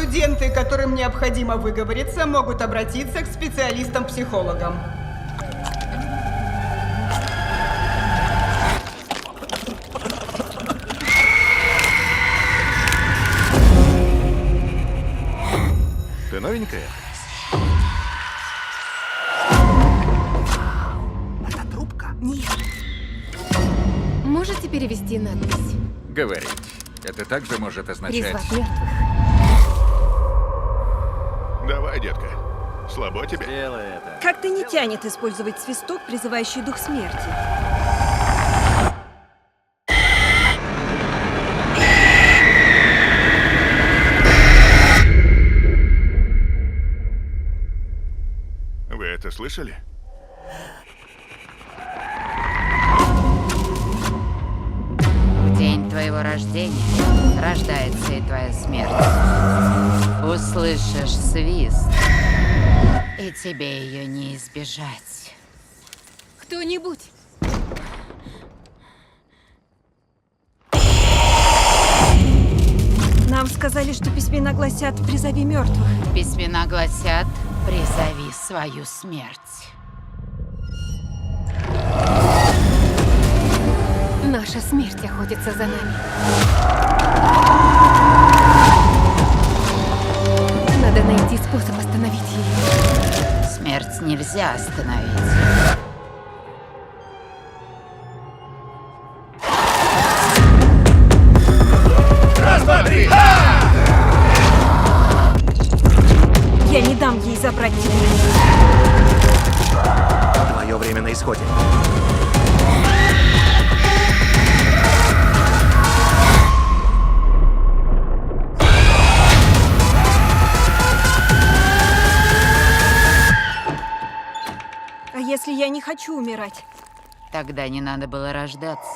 Студенты, которым необходимо выговориться, могут обратиться к специалистам-психологам. Ты новенькая? Это трубка? Нет. Можете перевести надпись? Говорить. Это также может означать... Призвать мертвых. Давай, детка. Слабо тебе? Делай это. Как-то не тянет использовать свисток, призывающий дух смерти. Вы это слышали? В день твоего рождения рождается и твоя смерть. Услышишь свист, и тебе ее не избежать. Кто-нибудь! Нам сказали, что письмена гласят «призови мертвых». Письмена гласят: призови свою смерть. Наша смерть охотится за нами. Надо найти способ остановить ее. Смерть нельзя остановить. Раз, два, три! Я не дам ей забрать тебя. Твое время на исходе. А если я не хочу умирать? Тогда не надо было рождаться.